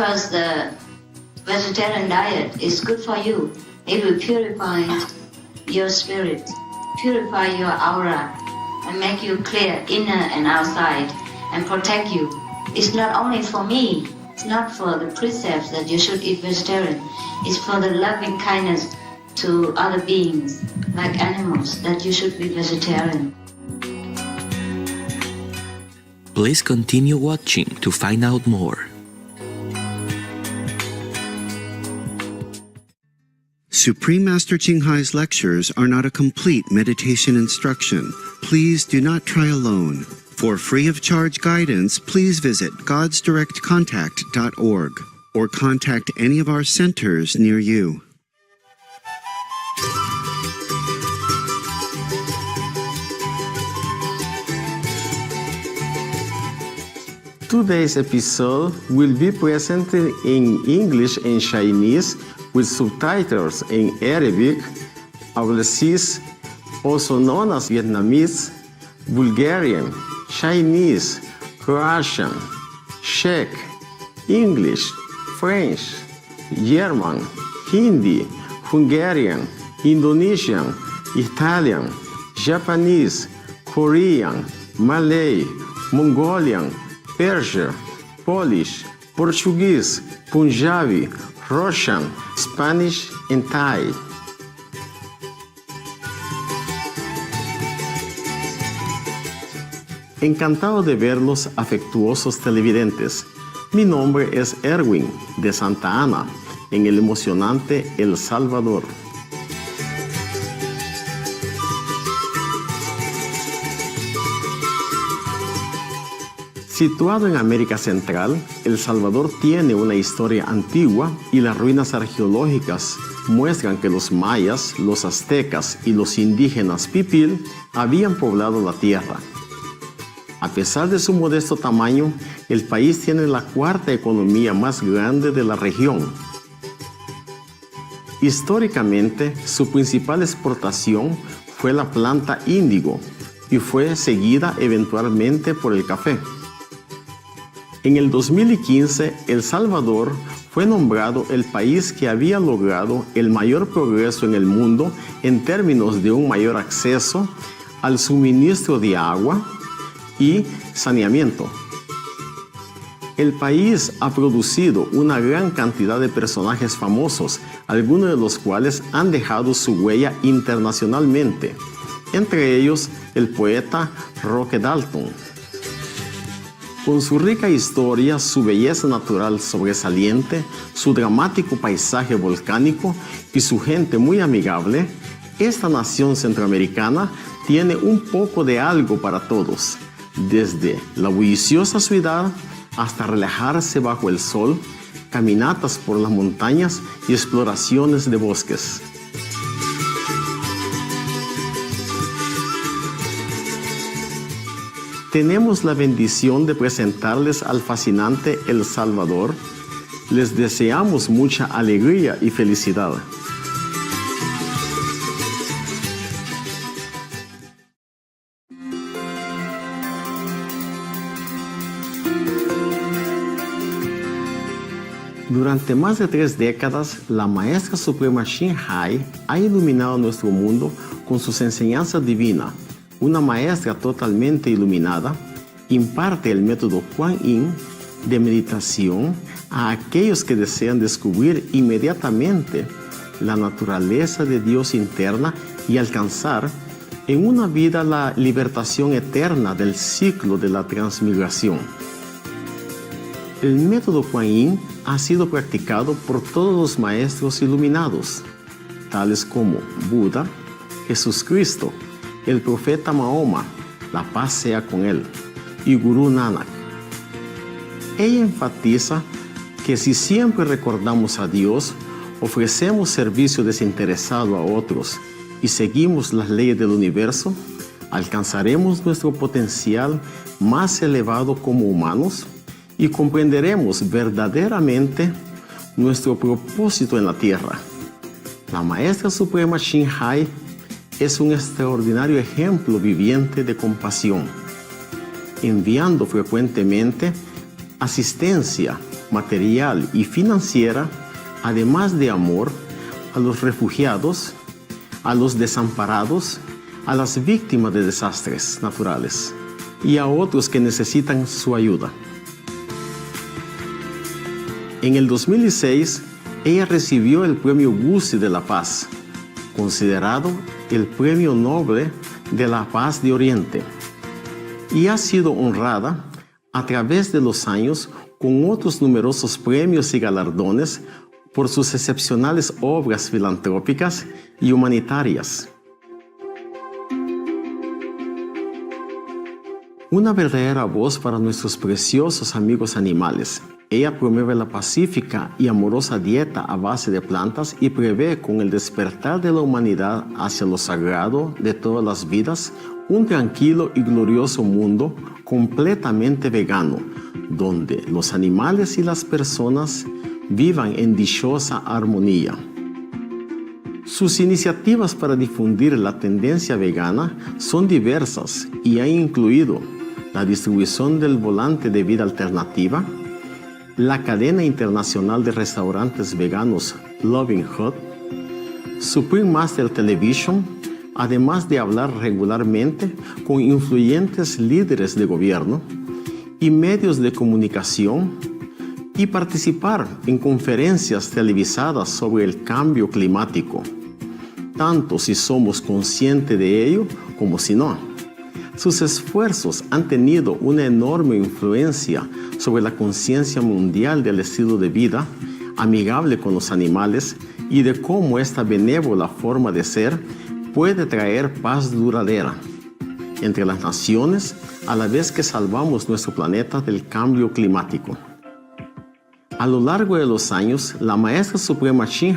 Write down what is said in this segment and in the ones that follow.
because the vegetarian diet is good for you. It will purify your spirit, purify your aura, and make you clear inner and outside, and protect you. It's not only for me, it's not for the precepts that you should eat vegetarian. It's for the loving kindness to other beings, like animals, that you should be vegetarian. Please continue watching to find out more. Supreme Master Ching Hai's lectures are not a complete meditation instruction. Please do not try alone. For free of charge guidance, please visit godsdirectcontact.org or contact any of our centers near you. Today's episode will be presented in English and Chinese with subtitles in Arabic, Aulacese, also known as Vietnamese, Bulgarian, Chinese, Croatian, Czech, English, French, German, Hindi, Hungarian, Indonesian, Italian, Japanese, Korean, Malay, Mongolian, Persian, Polish, Portuguese, Punjabi, Russian, Spanish, and Thai. Encantado de verlos, afectuosos televidentes. Mi nombre es Erwin, de Santa Ana, en el emocionante El Salvador. Situado en América Central, El Salvador tiene una historia antigua y las ruinas arqueológicas muestran que los mayas, los aztecas y los indígenas pipil habían poblado la tierra. A pesar de su modesto tamaño, el país tiene la cuarta economía más grande de la región. Históricamente, su principal exportación fue la planta índigo y fue seguida eventualmente por el café. En el 2015, El Salvador fue nombrado el país que había logrado el mayor progreso en el mundo en términos de un mayor acceso al suministro de agua y saneamiento. El país ha producido una gran cantidad de personajes famosos, algunos de los cuales han dejado su huella internacionalmente, entre ellos el poeta Roque Dalton. Con su rica historia, su belleza natural sobresaliente, su dramático paisaje volcánico y su gente muy amigable, esta nación centroamericana tiene un poco de algo para todos, desde la bulliciosa ciudad hasta relajarse bajo el sol, caminatas por las montañas y exploraciones de bosques. Tenemos la bendición de presentarles al fascinante El Salvador. Les deseamos mucha alegría y felicidad. Durante más de 3 décadas, la Maestra Suprema Ching Hai ha iluminado nuestro mundo con sus enseñanzas divinas. Una maestra totalmente iluminada imparte el método Kuan Yin de meditación a aquellos que desean descubrir inmediatamente la naturaleza de Dios interna y alcanzar en una vida la libertación eterna del ciclo de la transmigración. El método Kuan Yin ha sido practicado por todos los maestros iluminados, tales como Buda, Jesucristo, el profeta Mahoma, la paz sea con él, y Gurú Nanak. Ella enfatiza que si siempre recordamos a Dios, ofrecemos servicio desinteresado a otros y seguimos las leyes del universo, alcanzaremos nuestro potencial más elevado como humanos y comprenderemos verdaderamente nuestro propósito en la tierra. La Maestra Suprema Ching Hai es un extraordinario ejemplo viviente de compasión, enviando frecuentemente asistencia material y financiera, además de amor, a los refugiados, a los desamparados, a las víctimas de desastres naturales y a otros que necesitan su ayuda. En el 2006, ella recibió el Premio Guzzi de la Paz, considerado el Premio Nobel de la Paz de Oriente, y ha sido honrada a través de los años con otros numerosos premios y galardones por sus excepcionales obras filantrópicas y humanitarias. Una verdadera voz para nuestros preciosos amigos animales. Ella promueve la pacífica y amorosa dieta a base de plantas y prevé con el despertar de la humanidad hacia lo sagrado de todas las vidas un tranquilo y glorioso mundo completamente vegano, donde los animales y las personas vivan en dichosa armonía. Sus iniciativas para difundir la tendencia vegana son diversas y han incluido la distribución del volante de vida alternativa, la cadena internacional de restaurantes veganos Loving Hut, Supreme Master Television, además de hablar regularmente con influyentes líderes de gobierno y medios de comunicación y participar en conferencias televisadas sobre el cambio climático, tanto si somos conscientes de ello como si no. Sus esfuerzos han tenido una enorme influencia sobre la conciencia mundial del estilo de vida amigable con los animales y de cómo esta benévola forma de ser puede traer paz duradera entre las naciones a la vez que salvamos nuestro planeta del cambio climático. A lo largo de los años, la Maestra Suprema Ching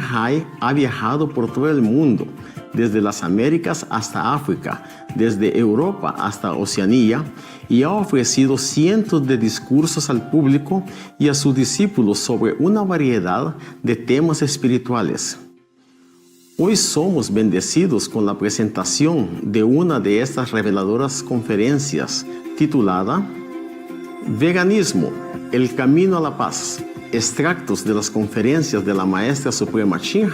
ha viajado por todo el mundo, desde las Américas hasta África, desde Europa hasta Oceanía, y ha ofrecido cientos de discursos al público y a sus discípulos sobre una variedad de temas espirituales. Hoy somos bendecidos con la presentación de una de estas reveladoras conferencias titulada Veganismo, el camino a la paz. Extractos de las conferencias de la Maestra Suprema Ching,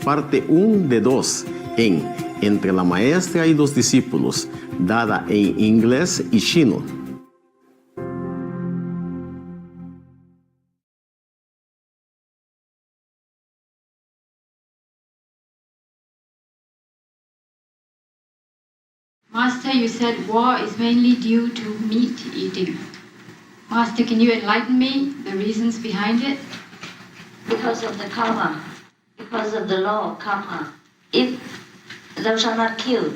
parte 1 de 2, en Entre la Maestra y los Discípulos, dada en inglés y chino. Master, you said war is mainly due to meat eating. Master, can you enlighten me the reasons behind it? Because of the karma, because of the law of karma. If thou shalt not kill,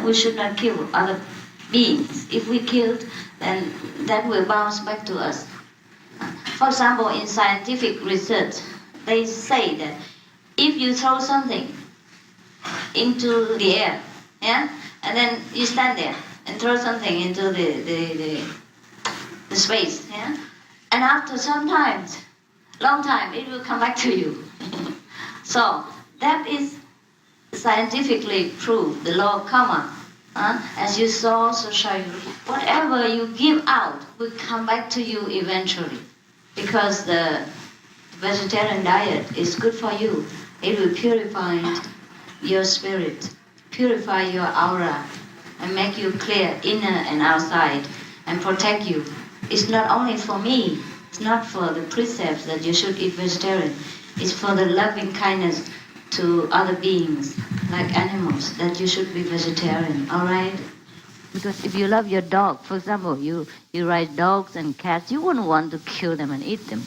we should not kill other beings. If we killed, then that will bounce back to us. For example, in scientific research, they say that if you throw something into the air, and then you stand there and throw something into the space, and after some time, long time, it will come back to you. So that is scientifically proved, the law of karma. As you sow, so shall you reap. Whatever you give out will come back to you eventually, because the vegetarian diet is good for you. It will purify your spirit, purify your aura, and make you clear inner and outside, and protect you. It's not only for me, it's not for the precepts that you should eat vegetarian. It's for the loving kindness to other beings, like animals, that you should be vegetarian, all right? Because if you love your dog, for example, you raise dogs and cats, you wouldn't want to kill them and eat them.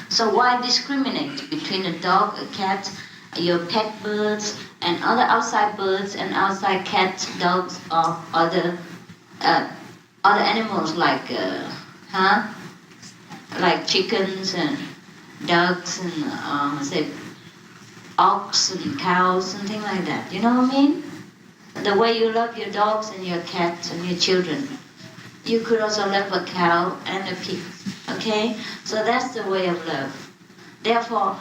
So why discriminate between a dog, a cat, your pet birds, and other outside birds and outside cats, dogs, or other animals like like chickens and ducks and say ox and cows, something like that. You know what I mean? The way you love your dogs and your cats and your children, you could also love a cow and a pig. Okay? So that's the way of love. Therefore,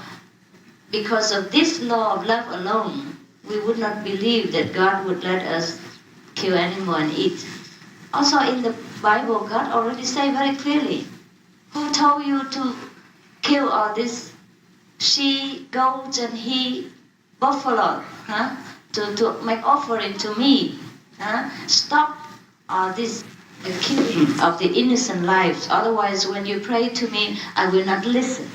because of this law of love alone, we would not believe that God would let us kill animal and eat. Also in the Bible, God already said very clearly, who told you to kill all this she goats and he buffalo, to make offering to me. Stop all this killing of the innocent lives. Otherwise, when you pray to me, I will not listen.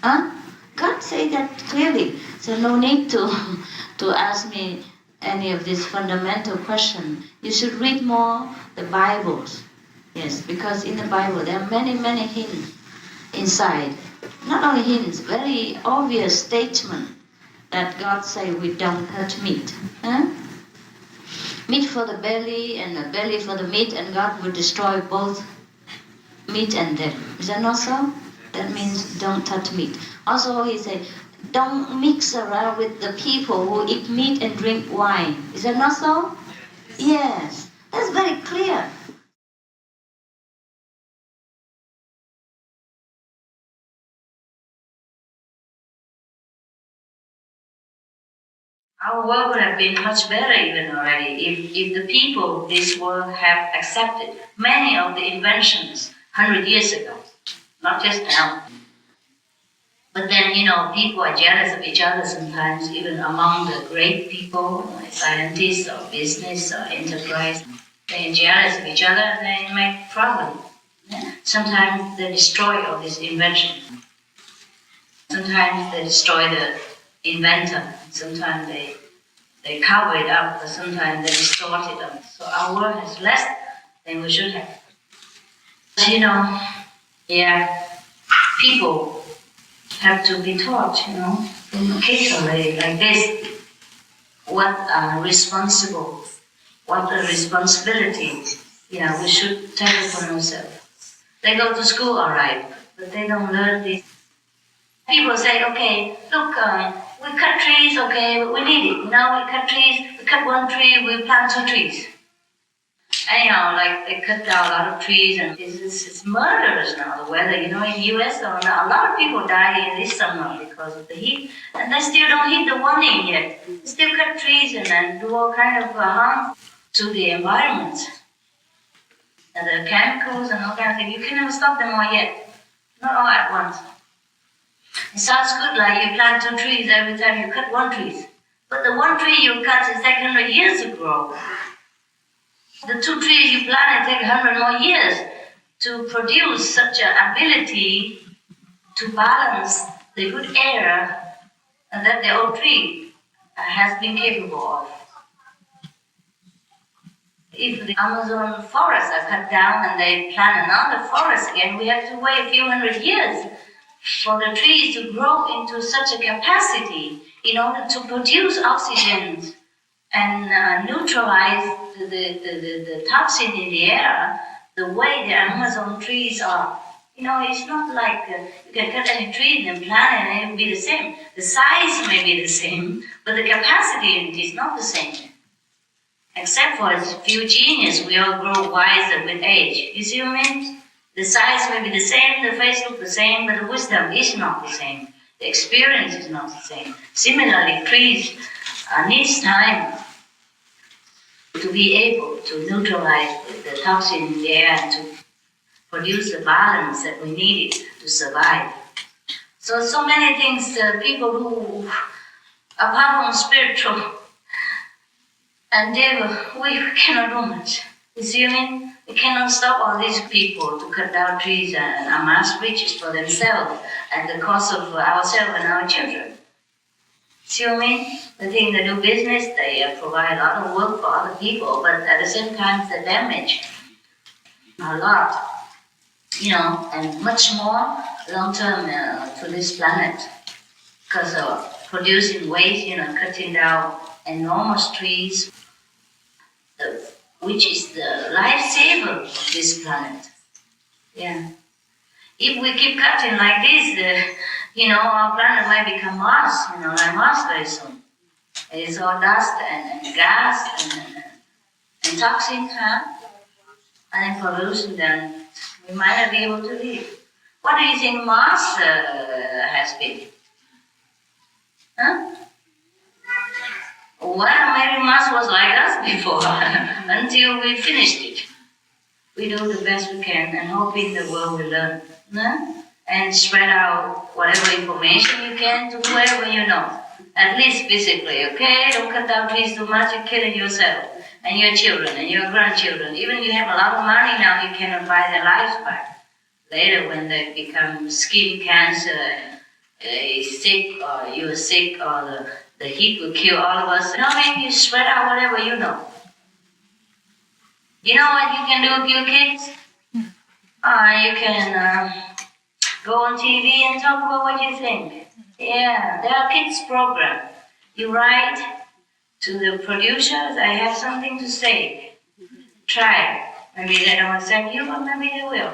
God say that clearly. So no need to ask me any of this fundamental question. You should read more the Bibles. Yes, because in the Bible there are many, many hints inside. Not only hints, very obvious statement that God say we don't touch meat. Meat for the belly and the belly for the meat, and God will destroy both meat and them. Is that not so? That means don't touch meat. Also he said, don't mix around with the people who eat meat and drink wine. Is that not so? Yes, that's very clear. Our world would have been much better even already if the people of this world have accepted many of the inventions 100 years ago, not just now. But then, people are jealous of each other sometimes, even among the great people, like scientists or business or enterprise. They're jealous of each other and they make problems. Sometimes they destroy all these inventions. Sometimes they destroy the inventor. Sometimes they cover it up, but sometimes they distort it. So our world has less than we should have. People have to be taught, occasionally like this, what are responsible, what are responsibility, we should take it for ourselves. They go to school, all right, but they don't learn this. People say, okay, look, we cut trees, okay, but we need it. Now we cut trees, we cut one tree, we plant 2 trees. Anyhow, like they cut down a lot of trees, and it's murderous now, the weather. In the US, a lot of people die in this summer because of the heat, and they still don't hit the warning yet. They still cut trees and then do all kind of harm to the environment. And the chemicals and all kind of things, you can never stop them all yet. Not all at once. It sounds good, like you plant 2 trees every time you cut 1 tree. But the 1 tree you cut is like 100 years to grow. The 2 trees you plant take 100 more years to produce such an ability to balance the good air and that the old tree has been capable of. If the Amazon forests are cut down and they plant another forest again, we have to wait a few 100 years for the trees to grow into such a capacity in order to produce oxygen and neutralize the toxin in the air, the way the Amazon trees are. It's not like you can cut any tree and plant and it will be the same. The size may be the same, but the capacity in it is not the same. Except for a few genius, we all grow wiser with age. You see what I mean? The size may be the same, the face looks the same, but the wisdom is not the same. The experience is not the same. Similarly, trees needs time to be able to neutralize the toxin in the air and to produce the balance that we need to survive. So many things, people who, apart from spiritual endeavor, we cannot do much. You see what I mean? We cannot stop all these people to cut down trees and amass riches for themselves at the cost of ourselves and our children. See what I mean? The thing they do business, they provide a lot of work for other people, but at the same time they damage a lot, and much more long-term to this planet because of producing waste, cutting down enormous trees, which is the lifesaver of this planet. Yeah. If we keep cutting like this, our planet might become Mars, like Mars very soon. It's all dust and gas and toxin, and pollution, then we might not be able to live. What do you think Mars has been? Well, maybe Mars was like us before, until we finished it. We do the best we can and hoping the world will learn. and spread out whatever information you can to whoever you know. At least physically, okay? Don't cut down trees too much, you're killing yourself and your children and your grandchildren. Even if you have a lot of money now, you cannot buy their lives back. Later when they become skin cancer and sick, or you're sick, or the heat will kill all of us. Maybe you spread out whatever you know. You know what you can do with your kids? You can go on TV and talk about what you think. Yeah, there are kids program. You write to the producers, I have something to say. Try. Maybe they don't accept you, but maybe they will.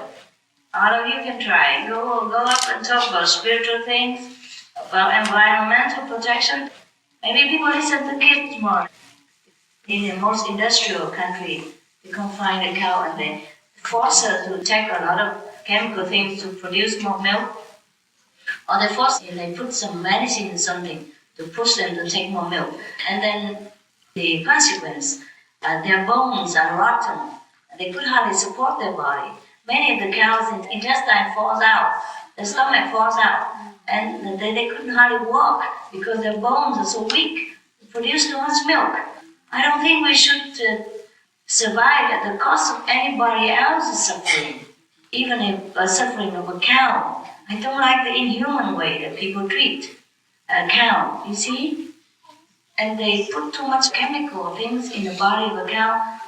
All of you can try. Go up and talk about spiritual things, about environmental protection. Maybe people listen to kids more. In the most industrial country, you confine the cow and they force her to take a lot of chemical things to produce more milk. Or they put some medicine or something to push them to take more milk. And then the consequence, their bones are rotten. They could hardly support their body. Many of the cows' intestine falls out, their stomach falls out, and they couldn't hardly walk because their bones are so weak to produce too much milk. I don't think we should survive at the cost of anybody else's suffering, even if suffering of a cow. I don't like the inhuman way that people treat a cow, you see? And they put too much chemical things in the body of a cow,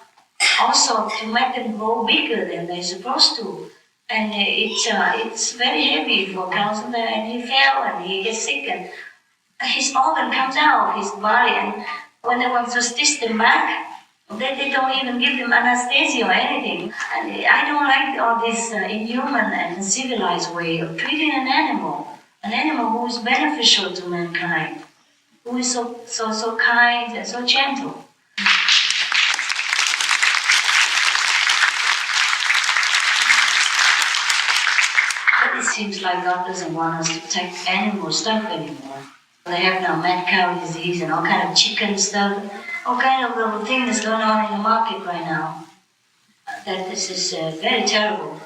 also to make them grow bigger than they're supposed to. And it's very heavy for cows, and he fell and he gets sick, and his organ comes out of his body, and when they want to stitch them back, they don't even give them anesthesia or anything. And I don't like all this inhuman and civilized way of treating an animal who is beneficial to mankind, who is so kind and so gentle. But it seems like God doesn't want us to take animal stuff anymore. They have now mad cow disease and all kind of chicken stuff, all kind of little things that's going on in the market right now. That this is very terrible.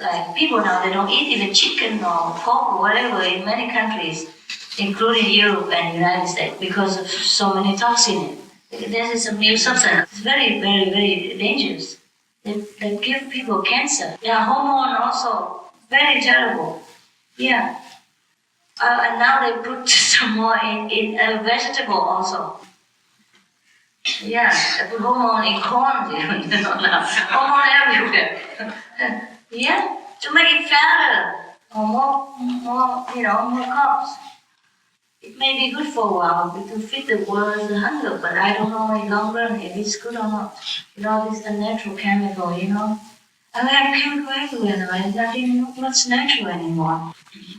Like people now, they don't eat even chicken or pork or whatever in many countries, including Europe and the United States, because of so many toxins. This is a new substance. It's very, very, very dangerous. They give people cancer. Yeah, hormone also, very terrible. Yeah. And now they put some more in vegetable also. Yeah, they put hormone in corn, now. Hormone everywhere. Yeah, to make it fatter or more carbs. It may be good for a while to feed the world's hunger, but I don't know in long run if it's good or not. This is a natural chemical, And we have chemical everywhere now. There's nothing much natural anymore.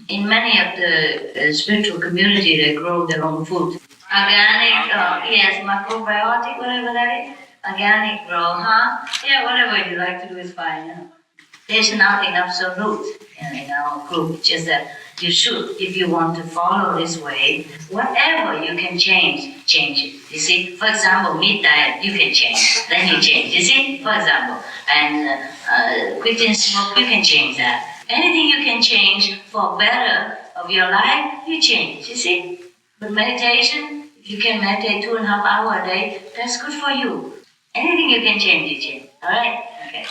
In many of the spiritual community, they grow their own food. Organic, macrobiotic, whatever that is. Organic grow, Yeah, whatever you like to do is fine. There's nothing absolute in our group, just that you should, if you want to follow this way, whatever you can change it. You see, for example, meat diet, you can change, then you change, you see, for example. And quitting smoke, you can change that. Anything you can change for better of your life, you change, you see. But meditation, if you can meditate 2.5 hours a day, that's good for you. Anything you can change, you change. All right? Okay.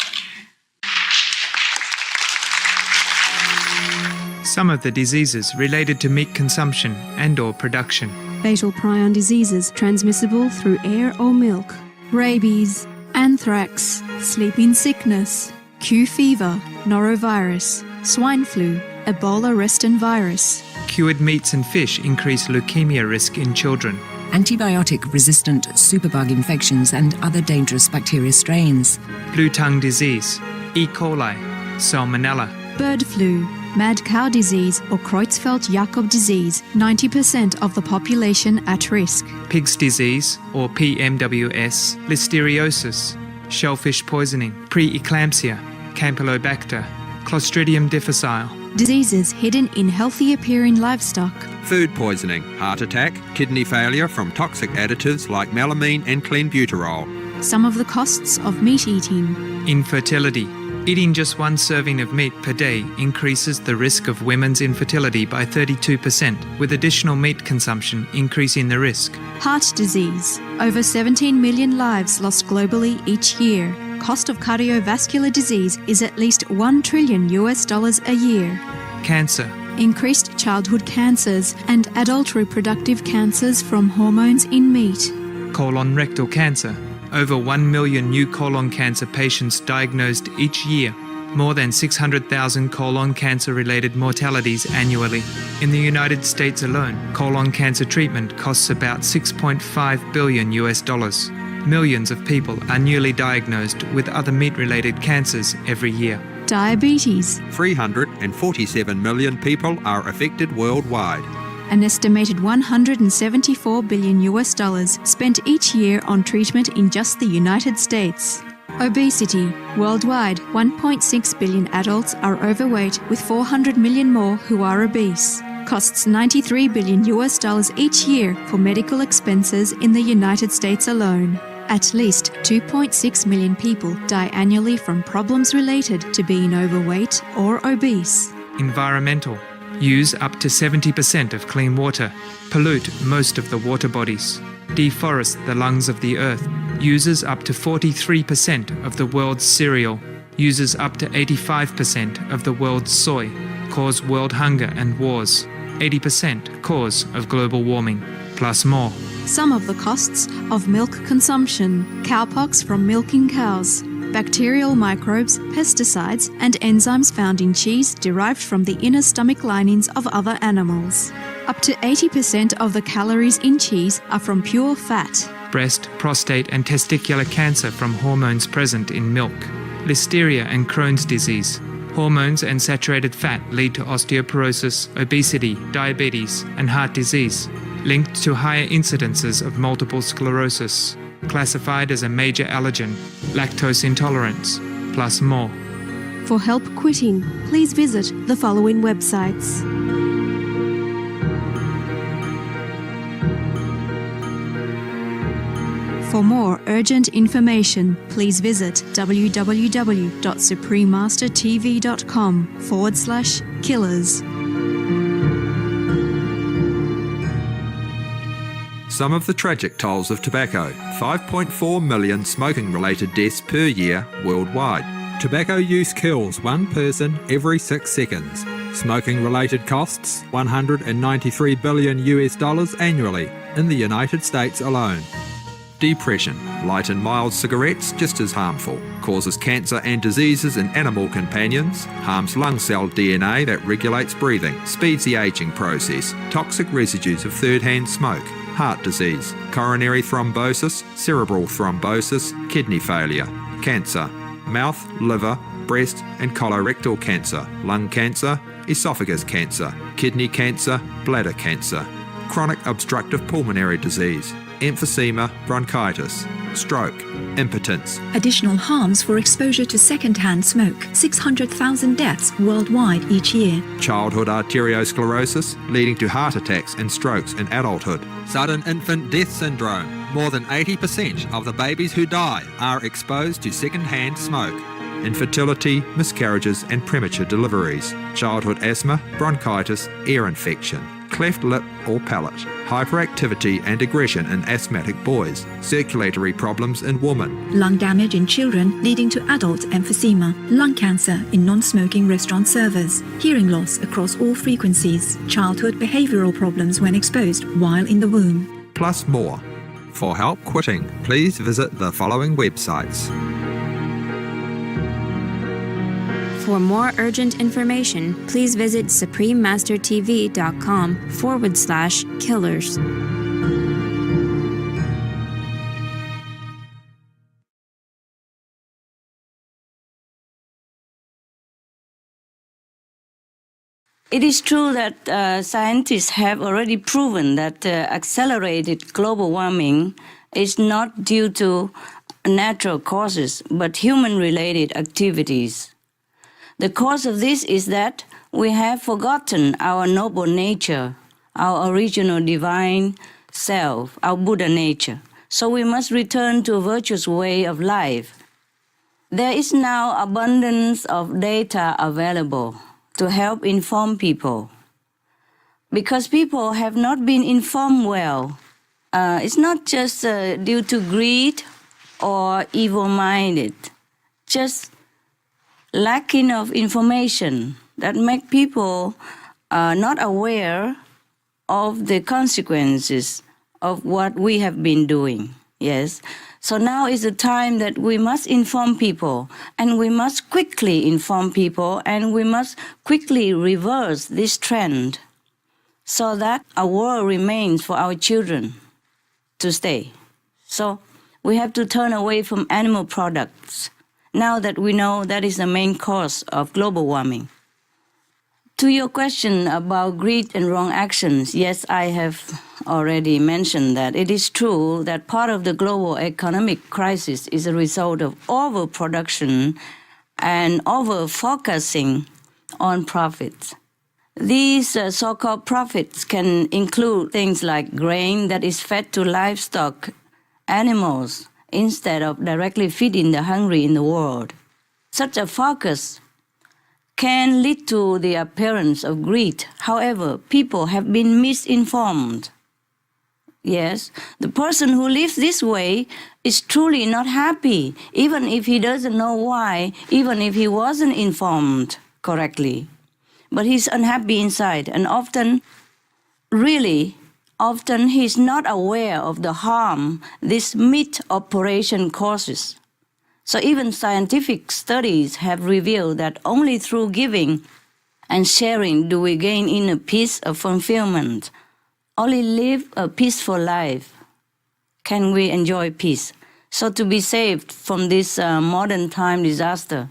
Some of the diseases related to meat consumption and/or production. Fatal prion diseases transmissible through air or milk. Rabies, anthrax, sleeping sickness, Q fever, norovirus, swine flu, Ebola reston virus. Cured meats and fish increase leukemia risk in children. Antibiotic-resistant superbug infections and other dangerous bacteria strains. Blue tongue disease, E. coli, salmonella. Bird flu, mad cow disease or Creutzfeldt-Jakob disease, 90% of the population at risk. Pig's disease or PMWS, listeriosis, shellfish poisoning, preeclampsia, Campylobacter, Clostridium difficile. Diseases hidden in healthy appearing livestock. Food poisoning, heart attack, kidney failure from toxic additives like melamine and clenbuterol. Some of the costs of meat eating. Infertility, Eating just one serving of meat per day increases the risk of women's infertility by 32%, with additional meat consumption increasing the risk. Heart disease. Over 17 million lives lost globally each year. Cost of cardiovascular disease is at least $1 trillion a year. Cancer. Increased childhood cancers and adult reproductive cancers from hormones in meat. Colon rectal cancer. Over 1 million new colon cancer patients diagnosed each year, more than 600,000 colon cancer-related mortalities annually. In the United States alone, colon cancer treatment costs about $6.5 billion. Millions of people are newly diagnosed with other meat-related cancers every year. Diabetes. 347 million people are affected worldwide. An estimated $174 billion spent each year on treatment in just the United States. Obesity. Worldwide, 1.6 billion adults are overweight, with 400 million more who are obese. Costs $93 billion each year for medical expenses in the United States alone. At least 2.6 million people die annually from problems related to being overweight or obese. Environmental. Use up to 70% of clean water. Pollute most of the water bodies. Deforest the lungs of the earth. Uses up to 43% of the world's cereal. Uses up to 85% of the world's soy. Cause world hunger and wars. 80% cause of global warming. Plus more. Some of the costs of milk consumption. Cowpox from milking cows. Bacterial microbes, pesticides, and enzymes found in cheese derived from the inner stomach linings of other animals. Up to 80% of the calories in cheese are from pure fat. Breast, prostate, and testicular cancer from hormones present in milk. Listeria and Crohn's disease. Hormones and saturated fat lead to osteoporosis, obesity, diabetes, and heart disease, linked to higher incidences of multiple sclerosis. Classified as a major allergen, lactose intolerance, plus more. For help quitting, please visit the following websites. For more urgent information, please visit www.suprememastertv.com/killers. Some of the tragic tolls of tobacco. 5.4 million smoking-related deaths per year worldwide. Tobacco use kills one person every 6 seconds. Smoking-related costs $193 billion annually in the United States alone. Depression. Light and mild cigarettes just as harmful. Causes cancer and diseases in animal companions. Harms lung cell DNA that regulates breathing. Speeds the aging process. Toxic residues of third-hand smoke. Heart disease. Coronary thrombosis. Cerebral thrombosis. Kidney failure. Cancer. Mouth, liver, breast and colorectal cancer. Lung cancer. Esophagus cancer. Kidney cancer. Bladder cancer. Chronic obstructive pulmonary disease. Emphysema, bronchitis, stroke, impotence. Additional harms for exposure to second-hand smoke. 600,000 deaths worldwide each year. Childhood arteriosclerosis, leading to heart attacks and strokes in adulthood. Sudden infant death syndrome. More than 80% of the babies who die are exposed to second-hand smoke. Infertility, miscarriages and premature deliveries. Childhood asthma, bronchitis, ear infection. Cleft lip or palate, hyperactivity and aggression in asthmatic boys, circulatory problems in women. Lung damage in children leading to adult emphysema, lung cancer in non-smoking restaurant servers, hearing loss across all frequencies, childhood behavioral problems when exposed while in the womb. Plus more. For help quitting, please visit the following websites. For more urgent information, please visit suprememastertv.com/killers. It is true that scientists have already proven that accelerated global warming is not due to natural causes, but human-related activities. The cause of this is that we have forgotten our noble nature, our original divine self, our Buddha nature. So we must return to a virtuous way of life. There is now abundance of data available to help inform people. Because people have not been informed well. It's not just due to greed or evil-minded, just lacking of information that make people not aware of the consequences of what we have been doing. Yes. So now is the time that we must inform people, and we must quickly inform people, and we must quickly reverse this trend so that a world remains for our children to stay. So we have to turn away from animal products now that we know that is the main cause of global warming. To your question about greed and wrong actions, yes, I have already mentioned that it is true that part of the global economic crisis is a result of overproduction and over-focusing on profits. These so-called profits can include things like grain that is fed to livestock animals instead of directly feeding the hungry in the world. Such a focus can lead to the appearance of greed. However, people have been misinformed. Yes, the person who lives this way is truly not happy, even if he doesn't know why, even if he wasn't informed correctly. But he's unhappy inside, and often he's not aware of the harm this meat operation causes. So even scientific studies have revealed that only through giving and sharing do we gain inner peace of fulfillment. Only live a peaceful life can we enjoy peace. So to be saved from this modern time disaster,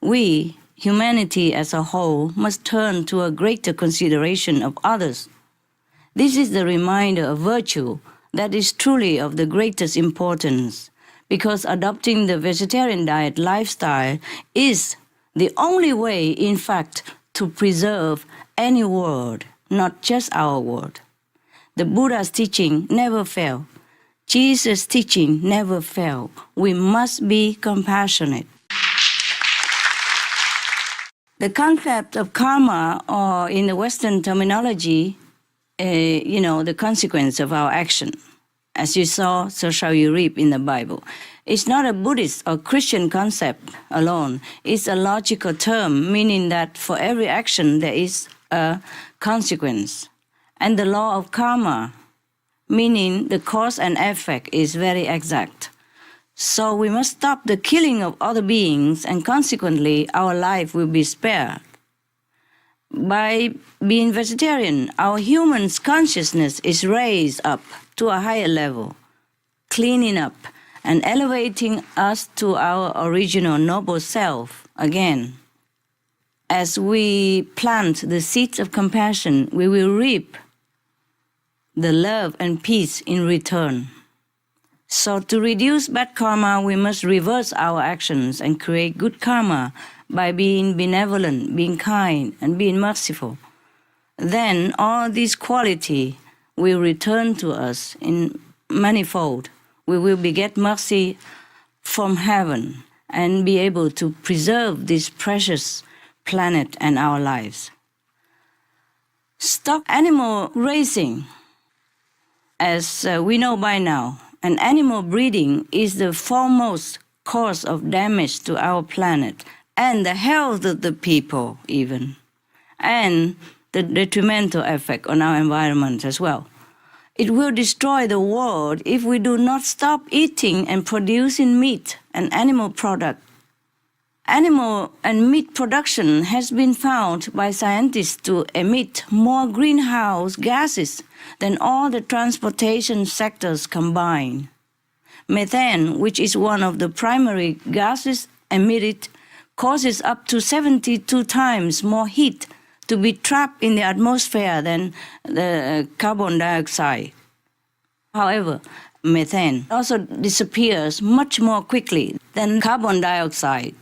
we, humanity as a whole, must turn to a greater consideration of others. This is the reminder of virtue that is truly of the greatest importance, because adopting the vegetarian diet lifestyle is the only way, in fact, to preserve any world, not just our world. The Buddha's teaching never failed. Jesus' teaching never failed. We must be compassionate. The concept of karma, or in the Western terminology, the consequence of our action. As you saw, so shall you reap in the Bible. It's not a Buddhist or Christian concept alone. It's a logical term, meaning that for every action there is a consequence. And the law of karma, meaning the cause and effect, is very exact. So we must stop the killing of other beings, and consequently our life will be spared. By being vegetarian, our human's consciousness is raised up to a higher level, cleaning up and elevating us to our original noble self again. As we plant the seeds of compassion, we will reap the love and peace in return. So to reduce bad karma, we must reverse our actions and create good karma by being benevolent, being kind, and being merciful. Then all these qualities will return to us in manifold. We will beget mercy from heaven and be able to preserve this precious planet and our lives. Stop animal raising. As we know by now, and animal breeding is the foremost cause of damage to our planet and the health of the people even, and the detrimental effect on our environment as well. It will destroy the world if we do not stop eating and producing meat and animal products. Animal and meat production has been found by scientists to emit more greenhouse gases than all the transportation sectors combined. Methane, which is one of the primary gases emitted, causes up to 72 times more heat to be trapped in the atmosphere than the carbon dioxide. However, methane also disappears much more quickly than carbon dioxide.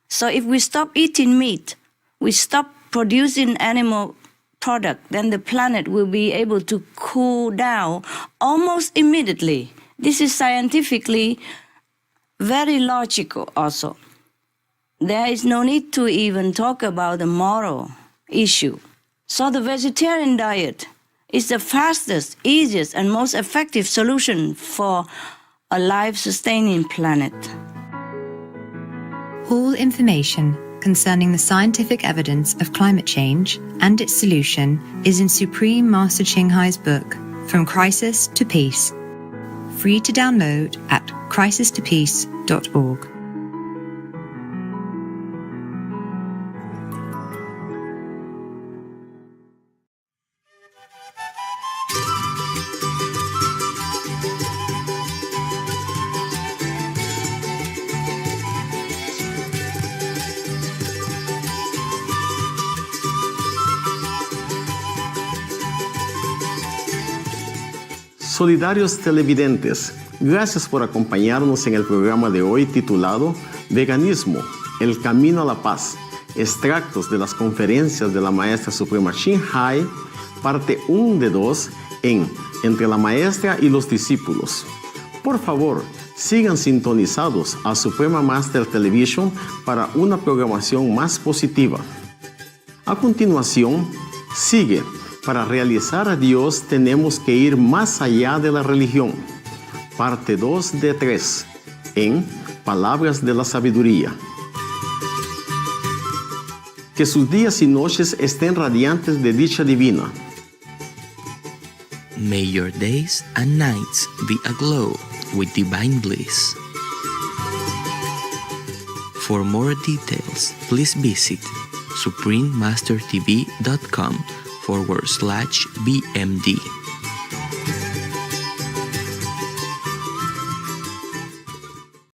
So if we stop eating meat, we stop producing animal product, then the planet will be able to cool down almost immediately. This is scientifically very logical also. There is no need to even talk about the moral issue. So the vegetarian diet is the fastest, easiest, and most effective solution for a life-sustaining planet. All information concerning the scientific evidence of climate change and its solution is in Supreme Master Ching Hai's book, From Crisis to Peace, free to download at crisistopeace.org. Solidarios televidentes, gracias por acompañarnos en el programa de hoy titulado Veganismo, el camino a la paz, extractos de las conferencias de la maestra suprema Ching Hai, parte 1 de 2 en Entre la maestra y los discípulos. Por favor, sigan sintonizados a Suprema Master Television para una programación más positiva. A continuación, sigue Para realizar a Dios tenemos que ir más allá de la religión. Parte 2 de 3 en Palabras de la Sabiduría. Que sus días y noches estén radiantes de dicha divina. May your days and nights be aglow with divine bliss. For more details, please visit suprememastertv.com/BMD.